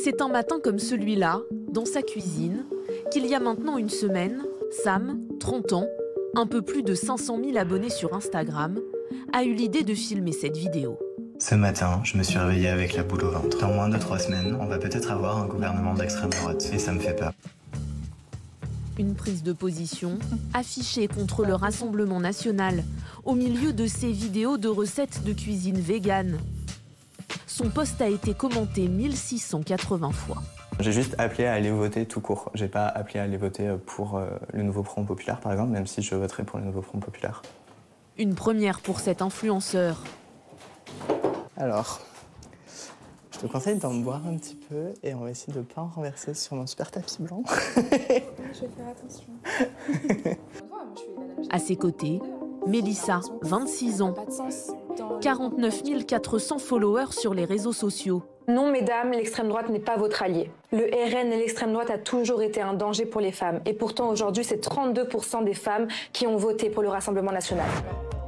C'est un matin comme celui-là, dans sa cuisine, qu'il y a maintenant une semaine, Sam, 30 ans, un peu plus de 500 000 abonnés sur Instagram, a eu l'idée de filmer cette vidéo. Ce matin, je me suis réveillé avec la boule au ventre. Dans moins de 3 semaines, on va peut-être avoir un gouvernement d'extrême droite. Et ça me fait peur. Une prise de position affichée contre le Rassemblement national, au milieu de ces vidéos de recettes de cuisine végane. Son post a été commenté 1680 fois. J'ai juste appelé à aller voter tout court. J'ai pas appelé à aller voter pour le nouveau Front populaire, par exemple, même si je voterai pour le nouveau Front populaire. Une première pour cet influenceur. Alors, je te conseille d'en boire un petit peu et on va essayer de ne pas en renverser sur mon super tapis blanc. Je vais faire attention. À ses côtés, Mélissa, 26 ans, 49 400 followers sur les réseaux sociaux. Non, mesdames, l'extrême droite n'est pas votre allié. Le RN et l'extrême droite a toujours été un danger pour les femmes. Et pourtant, aujourd'hui, c'est 32% des femmes qui ont voté pour le Rassemblement national.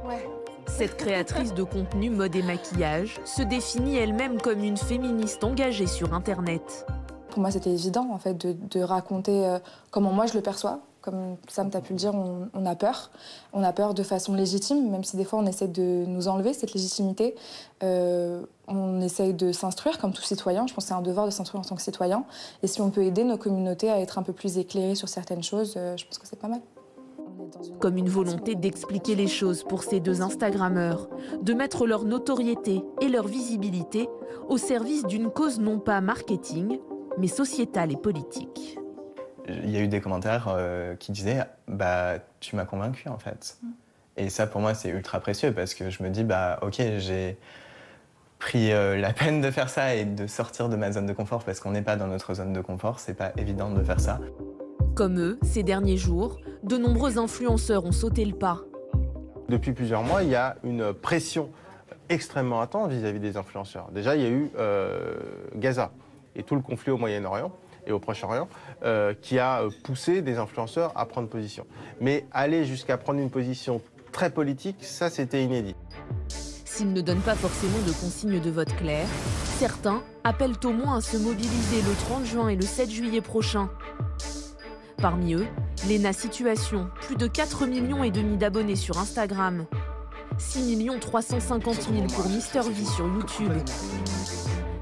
Ouais. Cette créatrice de contenu mode et maquillage se définit elle-même comme une féministe engagée sur Internet. Pour moi, c'était évident en fait, de raconter comment moi je le perçois. Comme Sam t'a pu le dire, on a peur. On a peur de façon légitime, même si des fois on essaie de nous enlever cette légitimité. On essaye de s'instruire comme tout citoyen. Je pense que c'est un devoir de s'instruire en tant que citoyen. Et si on peut aider nos communautés à être un peu plus éclairées sur certaines choses, je pense que c'est pas mal. Comme une volonté d'expliquer les choses pour ces deux Instagrammeurs, de mettre leur notoriété et leur visibilité au service d'une cause non pas marketing, mais sociétale et politique. Il y a eu des commentaires qui disaient bah, « tu m'as convaincu en fait ». Et ça pour moi c'est ultra précieux parce que je me dis bah ok, j'ai pris la peine de faire ça et de sortir de ma zone de confort parce qu'on n'est pas dans notre zone de confort, c'est pas évident de faire ça. Comme eux, ces derniers jours, de nombreux influenceurs ont sauté le pas. Depuis plusieurs mois, il y a une pression extrêmement intense vis-à-vis des influenceurs. Déjà, il y a eu Gaza et tout le conflit au Moyen-Orient et au Proche-Orient qui a poussé des influenceurs à prendre position. Mais aller jusqu'à prendre une position très politique, ça c'était inédit. S'ils ne donnent pas forcément de consignes de vote claires, certains appellent au moins à se mobiliser le 30 juin et le 7 juillet prochain. Parmi eux, Léna Situation, plus de 4,5 millions d'abonnés sur Instagram, 6 350 000 pour Mister V sur YouTube.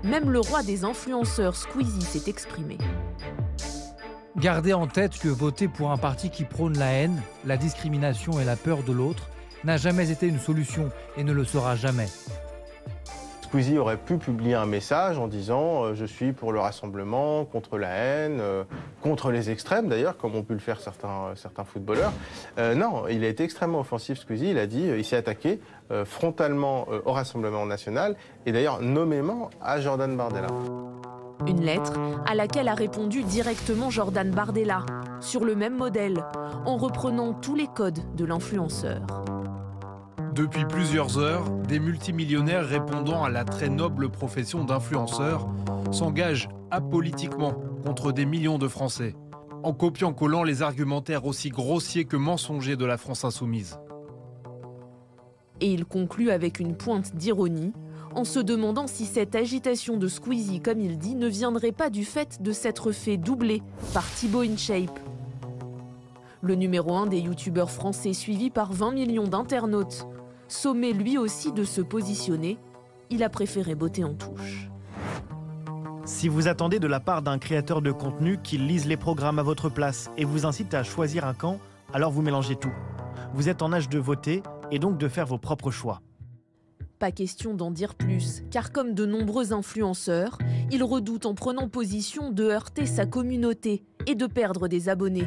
Même le roi des influenceurs, Squeezie, s'est exprimé. Gardez en tête que voter pour un parti qui prône la haine, la discrimination et la peur de l'autre n'a jamais été une solution et ne le sera jamais. Squeezie aurait pu publier un message en disant je suis pour le rassemblement, contre la haine, contre les extrêmes d'ailleurs, comme ont pu le faire certains footballeurs. Non, il a été extrêmement offensif, Squeezie. Il a dit, il s'est attaqué frontalement au Rassemblement national et d'ailleurs nommément à Jordan Bardella. Une lettre à laquelle a répondu directement Jordan Bardella, sur le même modèle, en reprenant tous les codes de l'influenceur. Depuis plusieurs heures, des multimillionnaires répondant à la très noble profession d'influenceur s'engagent apolitiquement contre des millions de Français, en copiant-collant les argumentaires aussi grossiers que mensongers de la France insoumise. Et il conclut avec une pointe d'ironie, en se demandant si cette agitation de Squeezie, comme il dit, ne viendrait pas du fait de s'être fait doubler par Thibaut InShape. Le numéro 1 des youtubeurs français suivi par 20 millions d'internautes. Sommé lui aussi de se positionner, il a préféré botter en touche. Si vous attendez de la part d'un créateur de contenu qu'il lise les programmes à votre place et vous incite à choisir un camp, alors vous mélangez tout. Vous êtes en âge de voter et donc de faire vos propres choix. Pas question d'en dire plus, car comme de nombreux influenceurs, il redoute en prenant position de heurter sa communauté et de perdre des abonnés.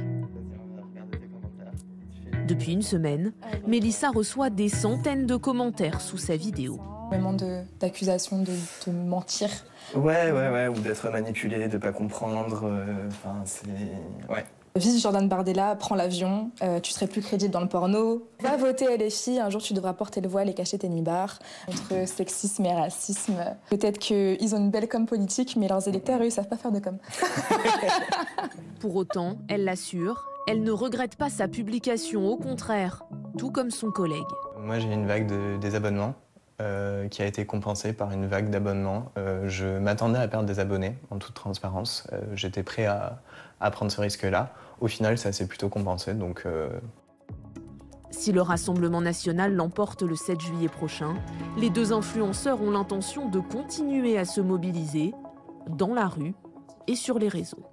Depuis une semaine, Mélissa reçoit des centaines de commentaires sous sa vidéo. Vraiment d'accusations de mentir. Ouais, ou d'être manipulé, de pas comprendre, enfin c'est... Ouais. Vise Jordan Bardella, prends l'avion, tu serais plus crédible dans le porno. Va voter LFI, un jour tu devras porter le voile et cacher tes nibards. Entre sexisme et racisme, peut-être qu'ils ont une belle com politique, mais leurs électeurs, eux, ils savent pas faire de com. Pour autant, elle l'assure, elle ne regrette pas sa publication, au contraire, tout comme son collègue. Moi j'ai une vague de désabonnements qui a été compensée par une vague d'abonnements. Je m'attendais à perdre des abonnés, en toute transparence. J'étais prêt à prendre ce risque-là. Au final, ça s'est plutôt compensé, donc... Si le Rassemblement national l'emporte le 7 juillet prochain, les deux influenceurs ont l'intention de continuer à se mobiliser dans la rue et sur les réseaux.